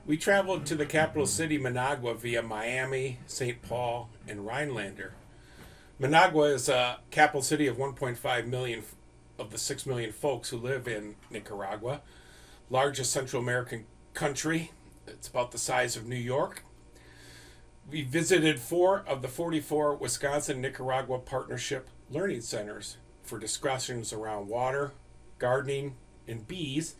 We traveled to the capital city, Managua, via Miami, St. Paul, and Rhinelander. Managua is a capital city of 1.5 million of the 6 million folks who live in Nicaragua, largest Central American country. It's about the size of New York. We visited 4 of the 44 Wisconsin-Nicaragua Partnership learning centers for discussions around water, gardening, and bees,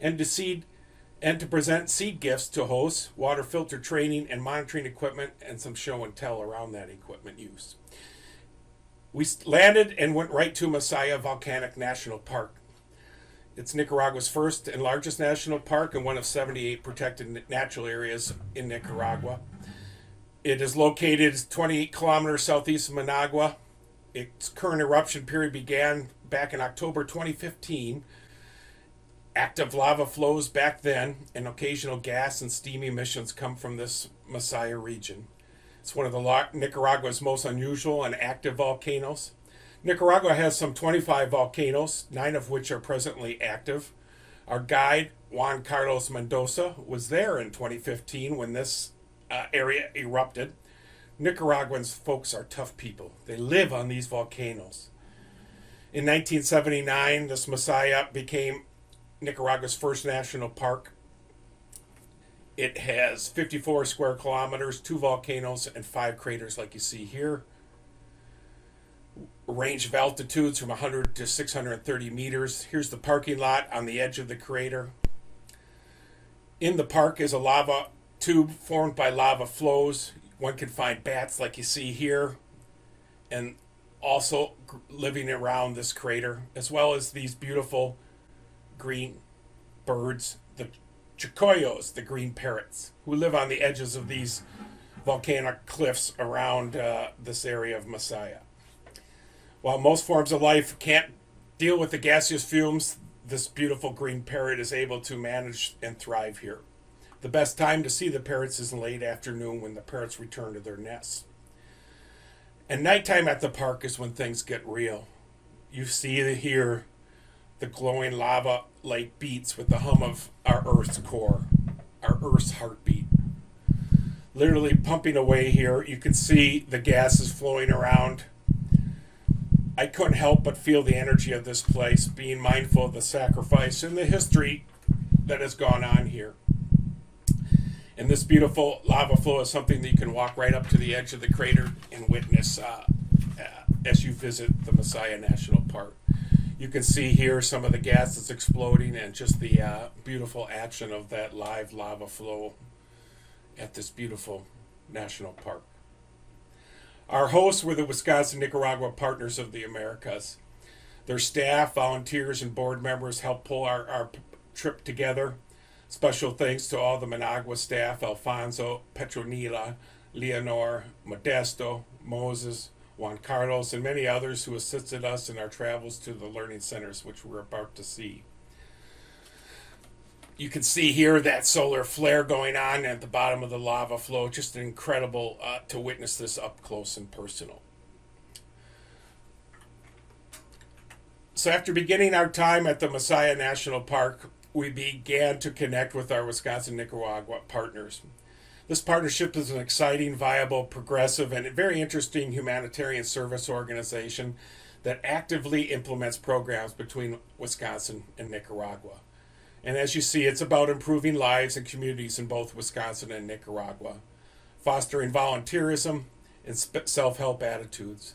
and to present seed gifts to hosts, water filter training and monitoring equipment, and some show and tell around that equipment use. We landed and went right to Masaya Volcanic National Park. It's Nicaragua's first and largest national park and one of 78 protected natural areas in Nicaragua. It is located 28 kilometers southeast of Managua. Its current eruption period began back in October 2015. Active lava flows back then, and occasional gas and steam emissions come from this Masaya region. It's one of Nicaragua's most unusual and active volcanoes. Nicaragua has some 25 volcanoes, 9 of which are presently active. Our guide, Juan Carlos Mendoza, was there in 2015 when this area erupted. Nicaraguans folks are tough people. They live on these volcanoes. In 1979, this Masaya became Nicaragua's first national park. It has 54 square kilometers, 2 volcanoes, and 5 craters like you see here. A range of altitudes from 100 to 630 meters. Here's the parking lot on the edge of the crater. In the park is a lava tube formed by lava flows. One can find bats like you see here, and also living around this crater, as well as these beautiful green birds, the chocoyos, the green parrots, who live on the edges of these volcanic cliffs around this area of Masaya. While most forms of life can't deal with the gaseous fumes, this beautiful green parrot is able to manage and thrive here. The best time to see the parrots is in late afternoon when the parrots return to their nests. And nighttime at the park is when things get real. You see here the glowing lava lake beats with the hum of our Earth's core, our Earth's heartbeat. Literally pumping away here. You can see the gases flowing around. I couldn't help but feel the energy of this place, being mindful of the sacrifice and the history that has gone on here. And this beautiful lava flow is something that you can walk right up to the edge of the crater and witness as you visit the Masaya National Park. You can see here some of the gases exploding and just the beautiful action of that live lava flow at this beautiful national park. Our hosts were the Wisconsin-Nicaragua Partners of the Americas. Their staff, volunteers, and board members helped pull our trip together. Special thanks to all the Managua staff, Alfonso, Petronila, Leonor, Modesto, Moses, Juan Carlos, and many others who assisted us in our travels to the learning centers, which we're about to see. You can see here that solar flare going on at the bottom of the lava flow. Just incredible to witness this up close and personal. So after beginning our time at the Masaya National Park, we began to connect with our Wisconsin-Nicaragua partners. This partnership is an exciting, viable, progressive, and very interesting humanitarian service organization that actively implements programs between Wisconsin and Nicaragua. And as you see, it's about improving lives and communities in both Wisconsin and Nicaragua, fostering volunteerism and self-help attitudes.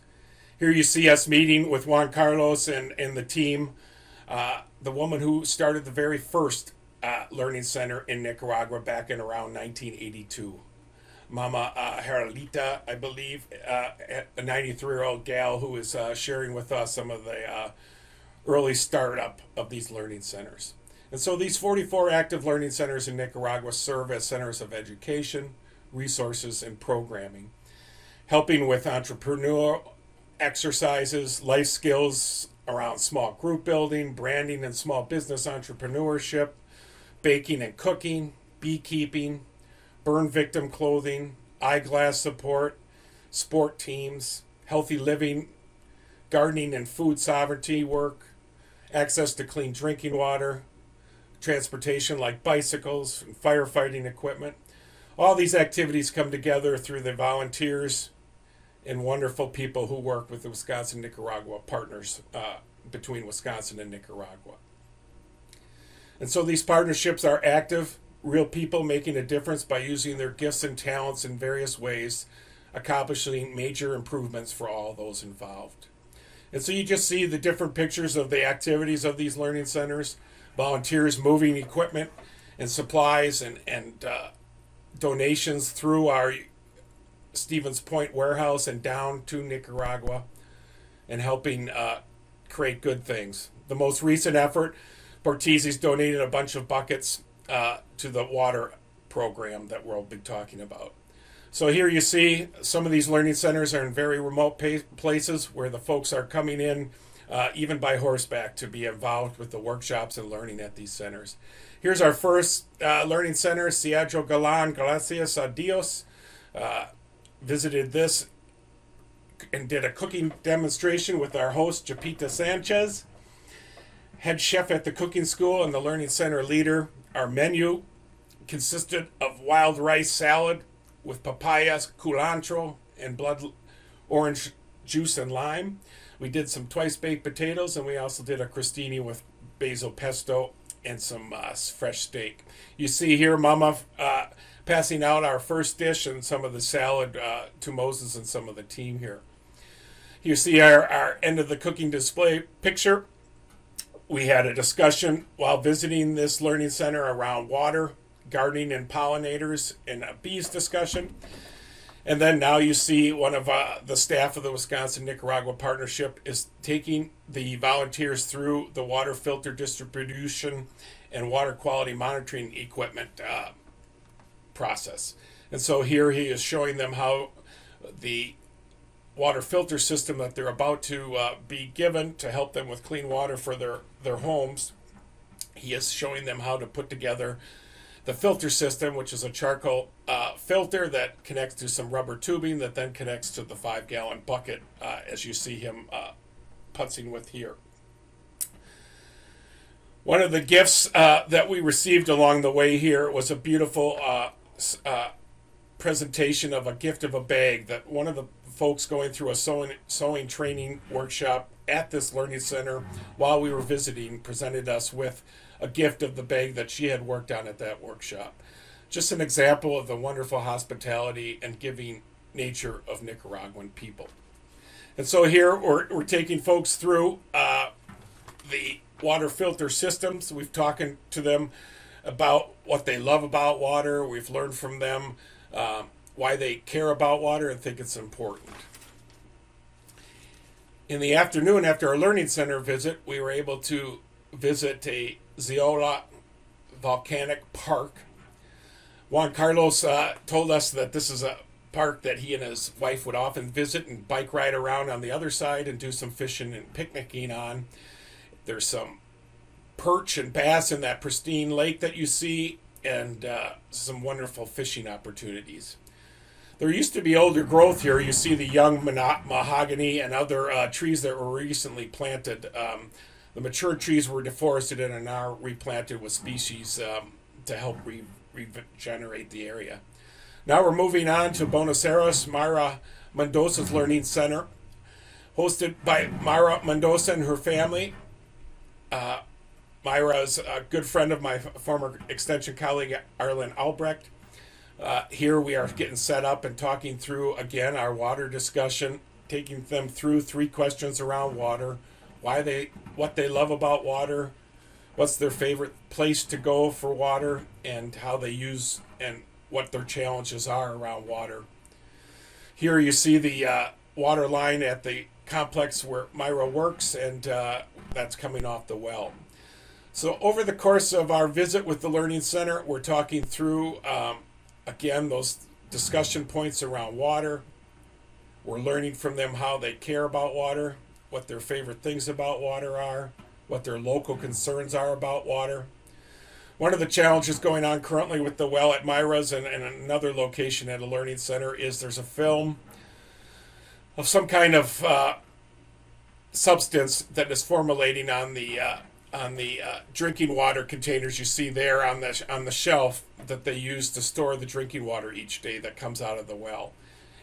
Here you see us meeting with Juan Carlos and the team, the woman who started the very first learning center in Nicaragua back in around 1982. Mama Geralita, I believe, a 93-year-old gal who is sharing with us some of the early startup of these learning centers. And so these 44 active learning centers in Nicaragua serve as centers of education, resources, and programming, helping with entrepreneurial exercises, life skills around small group building, branding and small business entrepreneurship, baking and cooking, beekeeping, burn victim clothing, eyeglass support, sport teams, healthy living, gardening and food sovereignty work, access to clean drinking water, transportation like bicycles and firefighting equipment. All these activities come together through the volunteers and wonderful people who work with the Wisconsin-Nicaragua partners between Wisconsin and Nicaragua. And so these partnerships are active, real people making a difference by using their gifts and talents in various ways, accomplishing major improvements for all those involved. And so you just see the different pictures of the activities of these learning centers, volunteers moving equipment and supplies and donations through our Stevens Point warehouse and down to Nicaragua, and helping create good things. The most recent effort, Bortizzi's donated a bunch of buckets to the water program that we'll be talking about. So here you see some of these learning centers are in very remote places where the folks are coming in even by horseback to be involved with the workshops and learning at these centers. Here's our first learning center, Ciudad Galan, Gracias a Dios. Visited this and did a cooking demonstration with our host, Japita Sanchez, head chef at the cooking school and the learning center leader. Our menu consisted of wild rice salad with papayas, culantro, and blood orange juice and lime. We did some twice-baked potatoes, and we also did a crostini with basil pesto and some fresh steak. You see here Mama passing out our first dish and some of the salad to Moses and some of the team here. You see our end of the cooking display picture. We had a discussion while visiting this learning center around water, gardening and pollinators, and a bees discussion. And then now you see one of the staff of the Wisconsin-Nicaragua Partnership is taking the volunteers through the water filter distribution and water quality monitoring equipment process. And so here he is showing them how the water filter system that they're about to be given to help them with clean water for their homes. He is showing them how to put together the filter system, which is a charcoal filter that connects to some rubber tubing that then connects to the 5-gallon bucket, as you see him putzing with here. One of the gifts that we received along the way here was a beautiful presentation of a gift of a bag that one of the folks going through a sewing training workshop at this learning center while we were visiting presented us with a gift of the bag that she had worked on at that workshop. Just an example of the wonderful hospitality and giving nature of Nicaraguan people. And so here we're taking folks through the water filter systems. We've talked to them about what they love about water. We've learned from them why they care about water and think it's important. In the afternoon, after our learning center visit, we were able to visit a Zeola volcanic park. Juan Carlos told us that this is a park that he and his wife would often visit and bike ride around on the other side and do some fishing and picnicking on. There's some perch and bass in that pristine lake that you see, and some wonderful fishing opportunities. There used to be older growth here. You see the young mahogany and other trees that were recently planted. The mature trees were deforested and are now replanted with species to help regenerate the area. Now we're moving on to Buenos Aires, Mayra Mendoza's Learning Center, hosted by Mayra Mendoza and her family. Mayra is a good friend of my former extension colleague, Arlen Albrecht. Here we are getting set up and talking through, again, our water discussion, taking them through 3 questions around water, what they love about water, what's their favorite place to go for water, and how they use and what their challenges are around water. Here you see the water line at the complex where Mayra works, and that's coming off the well. So over the course of our visit with the Learning Center, we're talking through, again, those discussion points around water. We're learning from them how they care about water, what their favorite things about water are, what their local concerns are about water. One of the challenges going on currently with the well at Mayra's and another location at a Learning Center is there's a film of some kind of substance that is formulating on the drinking water containers you see there on the shelf that they use to store the drinking water each day that comes out of the well.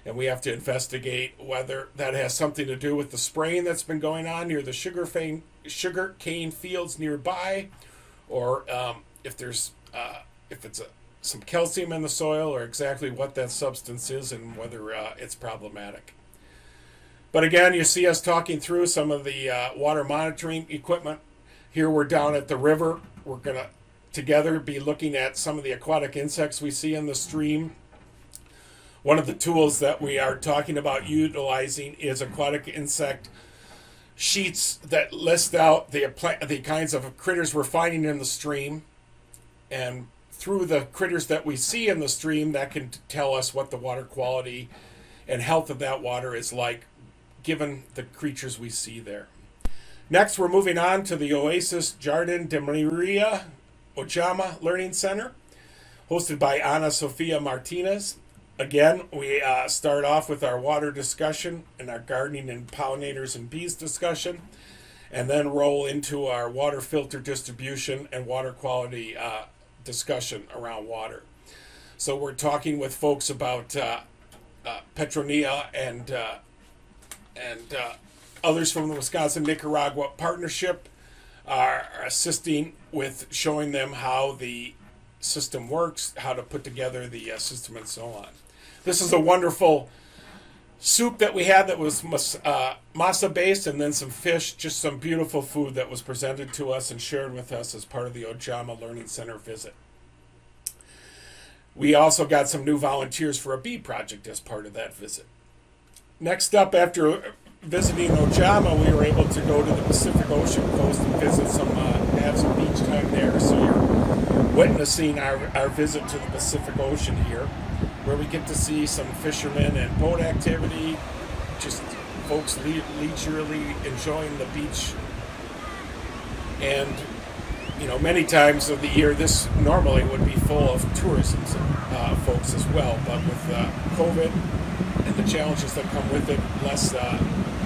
And we have to investigate whether that has something to do with the spraying that's been going on near the sugar cane fields nearby, or if it's some calcium in the soil, or exactly what that substance is and whether it's problematic. But again, you see us talking through some of the water monitoring equipment. Here we're down at the river. We're going to together be looking at some of the aquatic insects we see in the stream. One of the tools that we are talking about utilizing is aquatic insect sheets that list out the kinds of critters we're finding in the stream. And through the critters that we see in the stream, that can tell us what the water quality and health of that water is like, given the creatures we see there. Next, we're moving on to the Oasis Jardin de Maria Ojama Learning Center, hosted by Ana Sofia Martinez. Again, we start off with our water discussion and our gardening and pollinators and bees discussion, and then roll into our water filter distribution and water quality discussion around water. So we're talking with folks about Petronilla and others from the Wisconsin-Nicaragua Partnership are assisting with showing them how the system works, how to put together the system, and so on. This is a wonderful soup that we had that was masa-based, and then some fish, just some beautiful food that was presented to us and shared with us as part of the Ojama Learning Center visit. We also got some new volunteers for a bee project as part of that visit. Next up, after visiting Ojama, we were able to go to the Pacific Ocean coast and visit have some beach time there. So you're witnessing our visit to the Pacific Ocean here, where we get to see some fishermen and boat activity, just folks leisurely enjoying the beach. And, many times of the year, this normally would be full of tourism folks as well, but with COVID and the challenges that come with it, less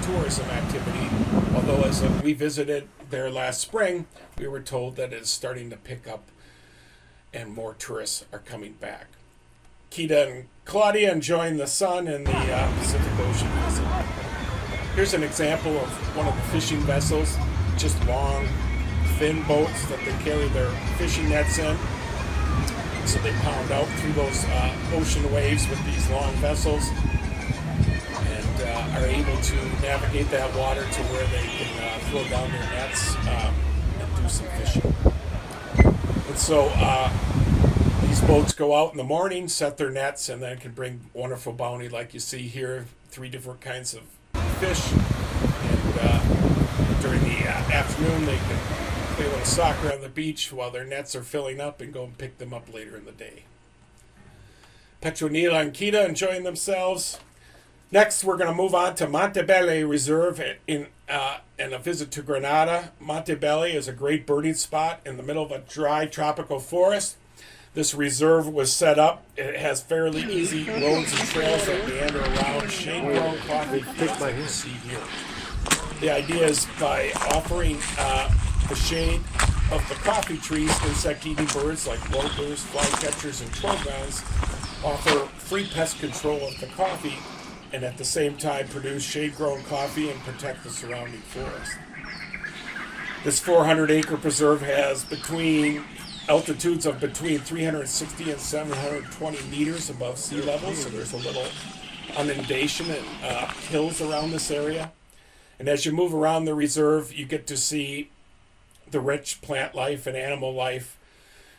tourism activity. Although as we visited there last spring, we were told that it's starting to pick up and more tourists are coming back. Quita and Claudia enjoying the sun and the Pacific Ocean visit. Here's an example of one of the fishing vessels, just long, thin boats that they carry their fishing nets in. So they pound out through those ocean waves with these long vessels and are able to navigate that water to where they can throw down their nets and do some fishing. And so these boats go out in the morning, set their nets, and then can bring wonderful bounty like you see here, 3 different kinds of fish. And during the afternoon, they can play a little soccer on the beach while their nets are filling up and go and pick them up later in the day. Petronilla and Quita enjoying themselves. Next, we're going to move on to Montebello Reserve and a visit to Granada. Montebello is a great birding spot in the middle of a dry tropical forest. This reserve was set up. It has fairly easy roads and trails that meander around shade-grown coffee fields that you see here. The idea is by offering the shade of the coffee trees, insect-eating birds like warblers, flycatchers, and trogons offer free pest control of the coffee and at the same time produce shade-grown coffee and protect the surrounding forest. This 400-acre preserve has altitudes of between 360 and 720 meters above sea level, so there's a little inundation and hills around this area. And as you move around the reserve, you get to see the rich plant life and animal life.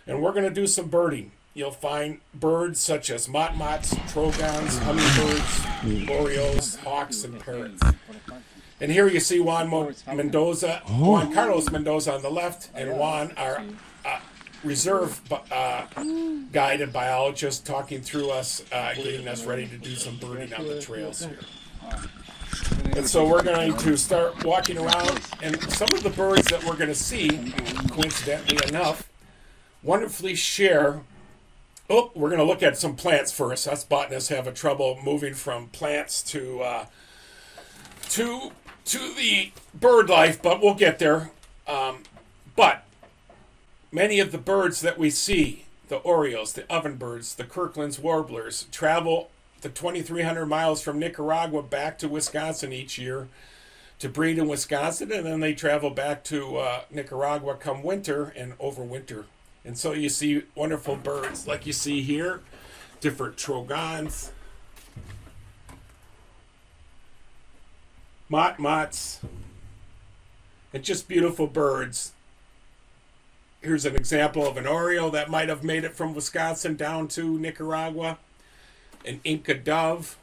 And we're going to do some birding. You'll find birds such as motmots, trogons, hummingbirds, orioles, hawks, and parrots. And here you see Juan Carlos Mendoza on the left, and Juan, our reserve guide and biologist, talking through us, getting us ready to do some birding on the trails here. And so we're going to start walking around, and some of the birds that we're going to see, coincidentally enough, wonderfully share. Oh, we're going to look at some plants first. Us botanists have a trouble moving from plants to the bird life, but we'll get there. But many of the birds that we see, the orioles, the ovenbirds, the Kirkland's warblers, travel the 2,300 miles from Nicaragua back to Wisconsin each year to breed in Wisconsin, and then they travel back to Nicaragua come winter and overwinter. And so you see wonderful birds like you see here, different trogons, motmots, and just beautiful birds. Here's an example of an oriole that might have made it from Wisconsin down to Nicaragua. An Inca dove.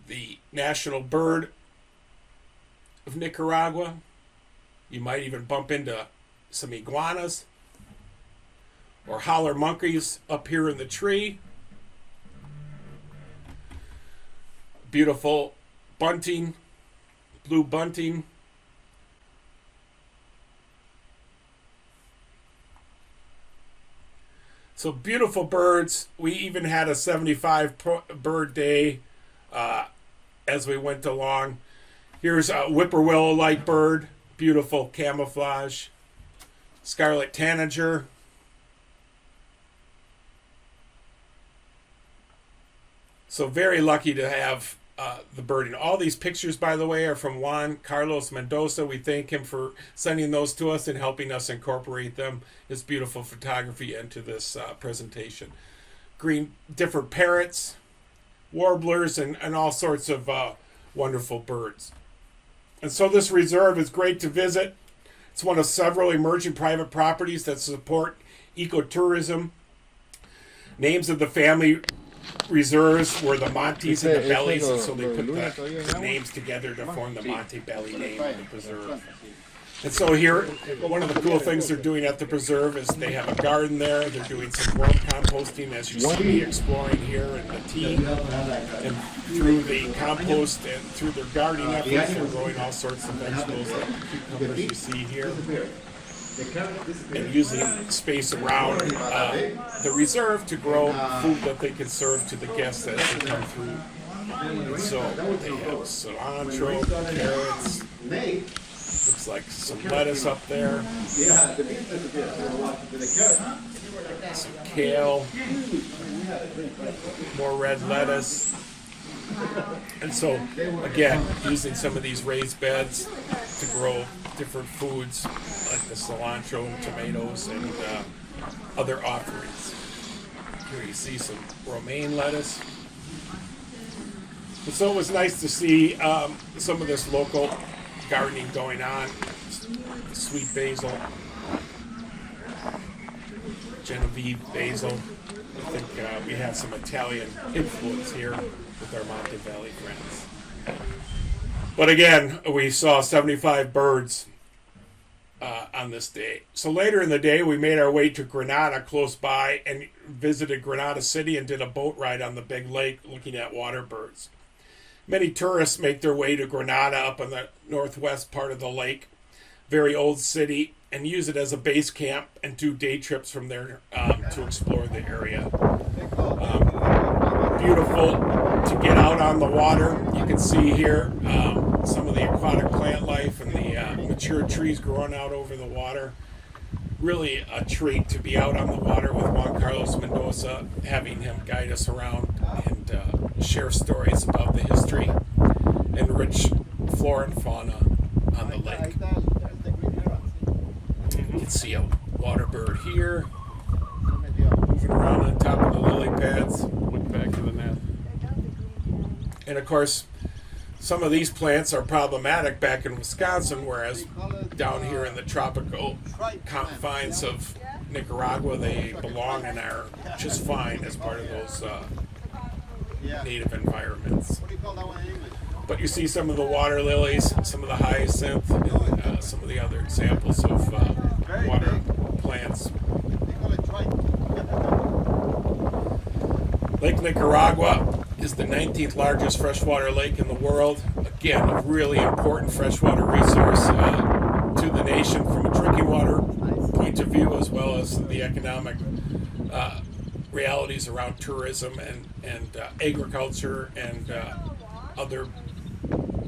The national bird of Nicaragua. You might even bump into some iguanas or howler monkeys up here in the tree. Beautiful bunting, blue bunting. So beautiful birds. We even had a 75 bird day as we went along. Here's a whippoorwill-like bird. Beautiful camouflage. Scarlet tanager. So very lucky to have the bird. And all these pictures, by the way, are from Juan Carlos Mendoza. We thank him for sending those to us and helping us incorporate them, his beautiful photography, into this presentation. Different parrots, warblers, and all sorts of wonderful birds. And so this reserve is great to visit. It's one of several emerging private properties that support ecotourism. Names of the family reserves were the Montes and the Bellies, and so they put the names together to form the Monte Belly name of the preserve. And so here, one of the cool things they're doing at the preserve is they have a garden there. They're doing some worm composting, as you see me exploring here in the team. And through the compost and through their gardening efforts, they're growing all sorts of vegetables like cucumbers you see here. And using space around the reserve to grow food that they can serve to the guests as they come through. And so they have cilantro, carrots, looks like some lettuce up there, some kale, more red lettuce. And so, again, using some of these raised beds to grow different foods like the cilantro and tomatoes and other offerings. Here you see some romaine lettuce. And so it was nice to see some of this local gardening going on. Sweet basil, Genevieve basil. I think we have some Italian influence here with our Monte Valley friends. But again, we saw 75 birds on this day. So later in the day, we made our way to Granada, close by, and visited Granada City and did a boat ride on the big lake looking at water birds. Many tourists make their way to Granada up on the northwest part of the lake, very old city, and use it as a base camp and do day trips from there to explore the area. Beautiful to get out on the water. You can see here some of the aquatic plant life and the mature trees growing out over the water. Really a treat to be out on the water with Juan Carlos Mendoza, having him guide us around and share stories about the history and rich flora and fauna on the lake. You can see a water bird here, moving around on top of the lily pads. Look back to the net. And of course, some of these plants are problematic back in Wisconsin, whereas down here in the tropical confines of Nicaragua, they belong and are just fine as part of those native environments. But you see some of the water lilies, some of the hyacinth, and some of the other examples of water plants. Lake Nicaragua is the 19th largest freshwater lake in the world. Again, a really important freshwater resource to the nation from a drinking water point of view, as well as the economic realities around tourism and agriculture and other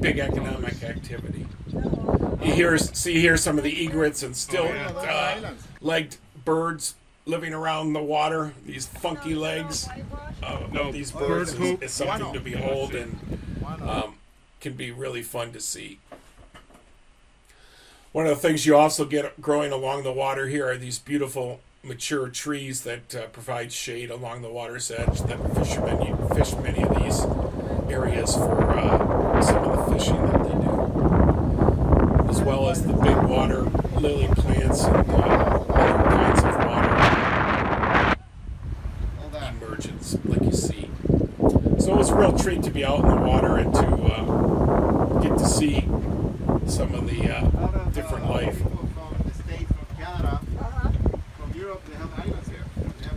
big economic activity. See here some of the egrets and still legged birds living around the water. These funky legs of these birds is something to behold and can be really fun to see. One of the things you also get growing along the water here are these beautiful mature trees that provide shade along the water's edge that fishermen fish many of these areas for some of the fishing that they do, as well as the big water lily plants and other kinds of water emergence like you see. So it's a real treat to be out in the water and to get to see some of the different life.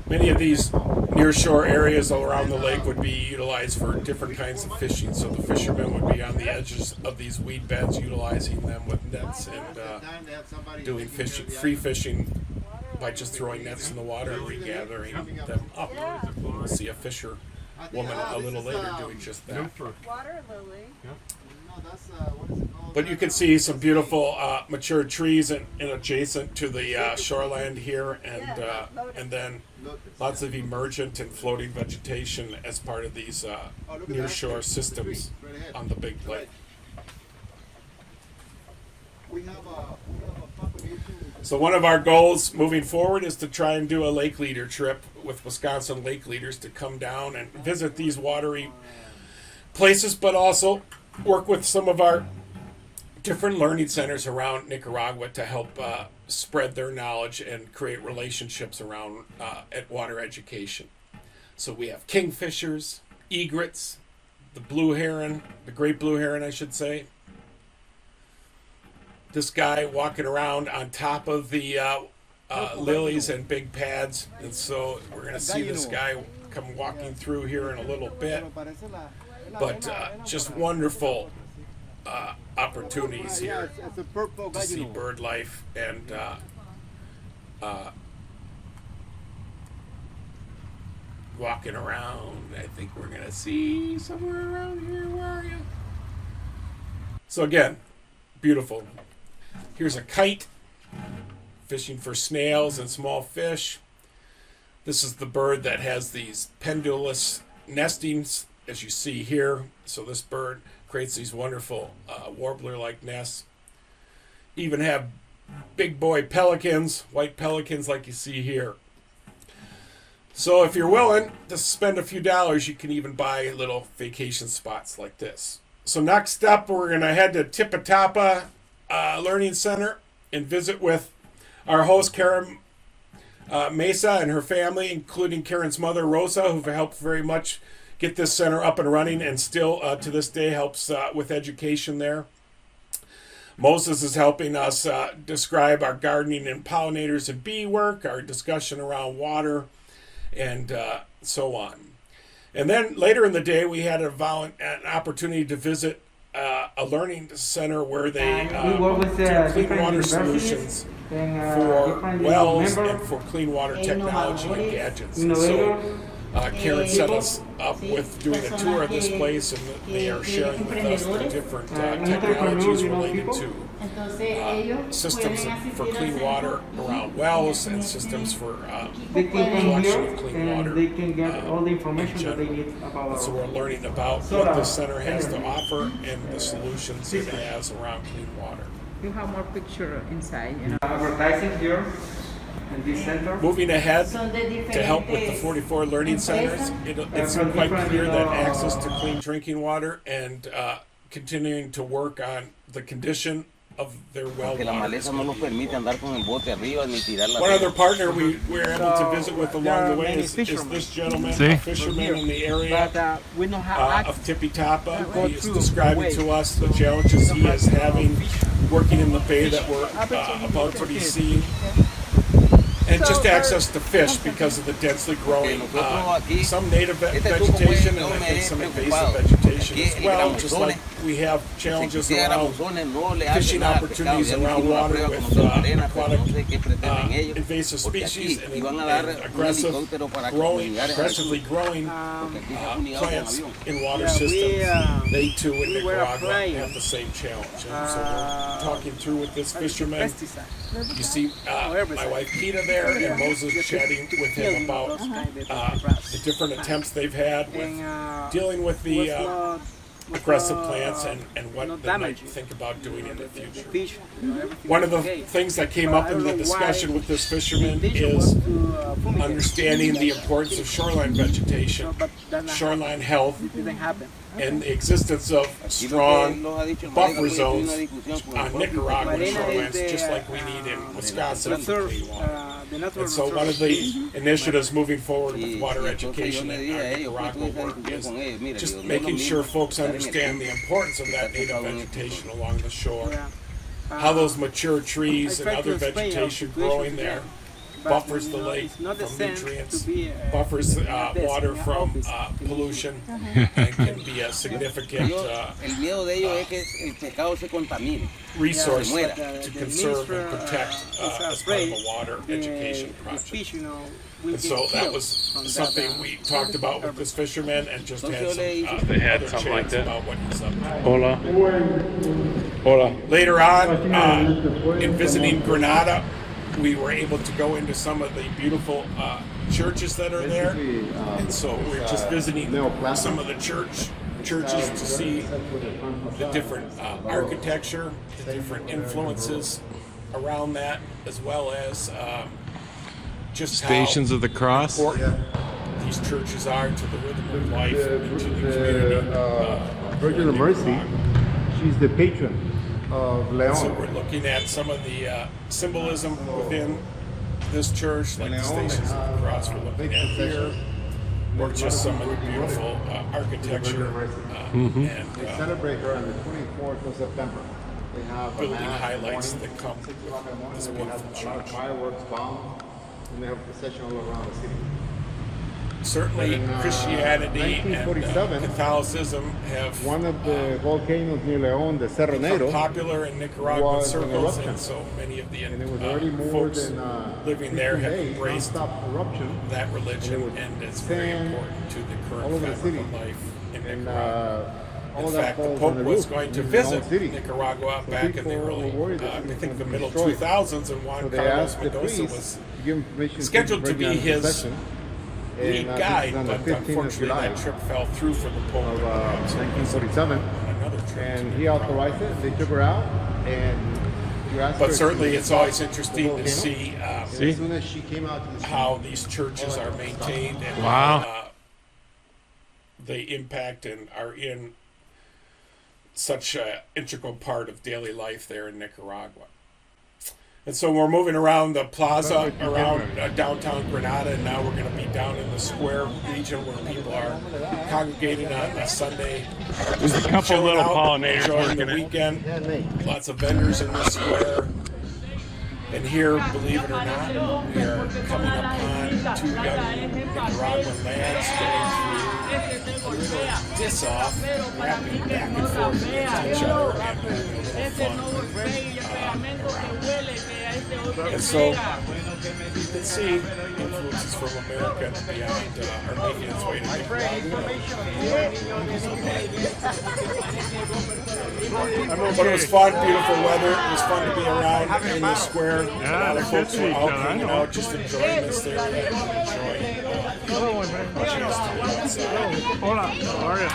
Many of these nearshore areas around the lake would be utilized for different kinds of fishing. So the fishermen would be on the edges of these weed beds, utilizing them with nets and doing free fishing by just throwing nets in the water and regathering them up. We'll see a fisher woman a little later doing just that. Water lily. But you can see some beautiful mature trees and adjacent to the shoreland here, and then lots of emergent and floating vegetation as part of these nearshore systems on the big lake. So one of our goals moving forward is to try and do a lake leader trip with Wisconsin lake leaders to come down and visit these watery places, but also work with some of our different learning centers around Nicaragua to help spread their knowledge and create relationships around at water education. So we have kingfishers, egrets, the blue heron, the great blue heron, I should say. This guy walking around on top of the lilies and big pads, and so we're going to see this guy come walking through here in a little bit. But just wonderful opportunities here to see bird life and walking around. I think we're going to see somewhere around here. Where are you? So again, beautiful. Here's a kite fishing for snails and small fish. This is the bird that has these pendulous nestings, as you see here. So this bird creates these wonderful warbler-like nests. Even have big boy pelicans, white pelicans like you see here. So if you're willing to spend a few dollars, you can even buy little vacation spots like this. So next up, we're going to head to Tipitapa Learning Center and visit with our host, Karen Mesa, and her family, including Karen's mother, Rosa, who've helped very much get this center up and running and still to this day helps with education there. Moses is helping us describe our gardening and pollinators and bee work, our discussion around water, and so on. And then later in the day, we had an opportunity to visit a learning center where they do clean water solutions for wells and for clean water technology and gadgets. And so Karen set us up with doing a tour of this place, and they are sharing with us the different technologies related to systems for clean water around wells and systems for collection of clean water. They can get all the information that they need about. So we're learning about what the center has to offer and the solutions it has around clean water. You have more picture inside, you know. Advertising here in this center. Moving ahead to help with the 44 learning centers, it's quite clear that access to clean drinking water and continuing to work on the condition of their well water. One other partner we were able to visit with along the way is this gentleman, a fisherman in the area of Tipitapa. He is describing to us the challenges he is having working in the bay that we're about to be seeing. And just access to fish because of the densely growing, some native vegetation and I think some invasive vegetation as well, just like we have challenges around fishing opportunities around water with aquatic invasive species and aggressively growing plants in water systems. They too in Nicaragua have the same challenge. And so we're talking through with this fisherman. You see my wife Quita there and Moses chatting with him about the different attempts they've had with dealing with the aggressive plants and what they might think about doing in the future. One of the things that came up in the discussion with this fisherman is understanding the importance of shoreline vegetation, shoreline health, and the existence of strong buffer zones on Nicaraguan shorelines, just like we need in Wisconsin for clean water. And so one of the initiatives moving forward with water education in our Nicaragua work is just making sure folks understand the importance of that native vegetation along the shore, how those mature trees and other vegetation growing there buffers the lake from nutrients, buffers water from pollution, and can be a significant resource to conserve and protect as part of a water education project. And so that was something we talked about with this fisherman and just had some they had something like that about what he's up to. Hola. Hola. Later on, in visiting Grenada, we were able to go into some of the beautiful churches that are there, and so we're just visiting some of the churches to see the different architecture, the different influences around that, as well as just Stations of the Cross. important these churches are to the rhythm of life and to the community. Virgin of Mercy, she's the patron of Leon. So we're looking at some of the symbolism within this church, like the Stations of the Cross we're looking at here, or just some of the beautiful architecture and They celebrate her on the 24th of September. They have building highlights that come with this they beautiful have a lot of church. fireworks bombed, and they have a procession all around the city. Certainly, In, Christianity and 1947, Catholicism have One of the volcanoes near Leon, the Cerro become Negro, popular in Nicaraguan was an circles, eruption. and so many of the and it was already more folks than living there 15 have days, embraced non-stop eruption. that religion, And it and would it's very sand important to the all current over the fabric city. of life in And Nicaragua. all In that fact, the falls Pope on the was roof going to in the whole visit city. Nicaragua So back in the people early, were worried that I it think was the gonna middle destroy it. 2000s, and Juan So they Carlos asked the Mendoza priest was to give him permission scheduled to bring be down the his procession. lead And, guide, this is on the but 15th of unfortunately July that trip fell through for the Pope. of So he was 1947, on another trip and to he authorized it. They took her out, and you asked her But to certainly, it's always the interesting to volcano. see And as soon as she came out to the how these churches are maintained and Wow. how they impact and are in such an integral part of daily life there in Nicaragua. And so we're moving around the plaza around downtown Grenada, and now we're going to be down in the square region where people are congregated on a Sunday. There's a couple chilling little out, pollinators enjoying the working it. weekend. Lots of vendors in the square. And here, believe it or not, we are coming upon two young Nicaraguan lads going through a little diss-off, rapping back and forth against each other and having a little fun around. And so you can see influences from America and beyond are making its way to Nicaragua. But it was fun, beautiful weather. It was fun to be around in the square. A lot of folks were out hanging out, just enjoying this there and enjoying the chance to be outside. Hola, how are you?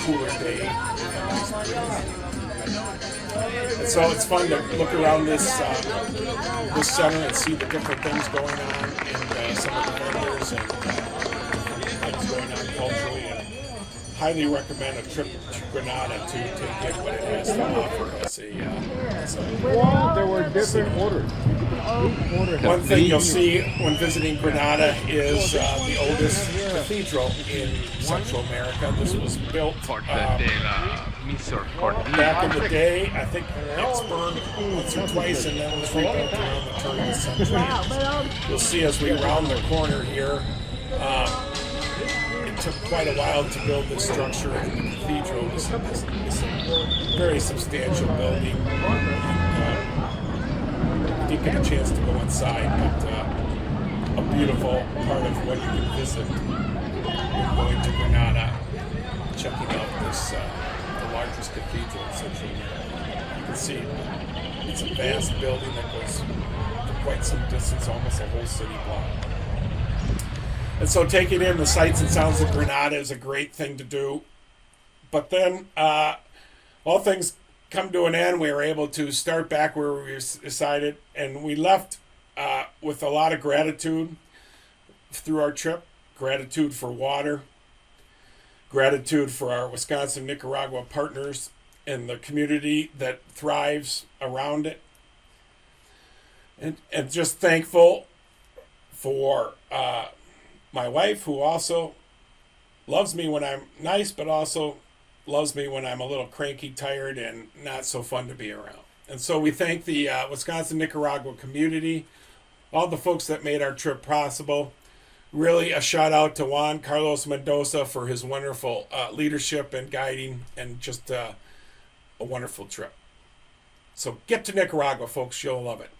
Cooler day. And so it's fun to look around this center and see the different things going on and some of the vendors and things going on culturally. And highly recommend a trip to Grenada to get what it has to offer as a Well, there were different orders. Each order had One thing you'll see when visiting Grenada is the oldest cathedral in Central America. This was built back in the day. I think it's burned once or twice and then was rebuilt around the turn of the century. You'll see as we round the corner here, it took quite a while to build this structure. The cathedral is a very substantial building. I didn't get a chance to go inside, but a beautiful part of what you can visit. Going to Granada, checking out this the largest cathedral in Central America. You can see it's a vast building that goes for quite some distance, almost a whole city block. And so taking in the sights and sounds of Granada is a great thing to do. But then all things come to an end. We were able to start back where we decided, and we left with a lot of gratitude through our trip. Gratitude for water, gratitude for our Wisconsin-Nicaragua partners and the community that thrives around it, and just thankful for my wife, who also loves me when I'm nice, but also loves me when I'm a little cranky, tired, and not so fun to be around. And so we thank the Wisconsin-Nicaragua community, all the folks that made our trip possible. Really a shout out to Juan Carlos Mendoza for his wonderful leadership and guiding, and just a wonderful trip. So get to Nicaragua, folks. You'll love it.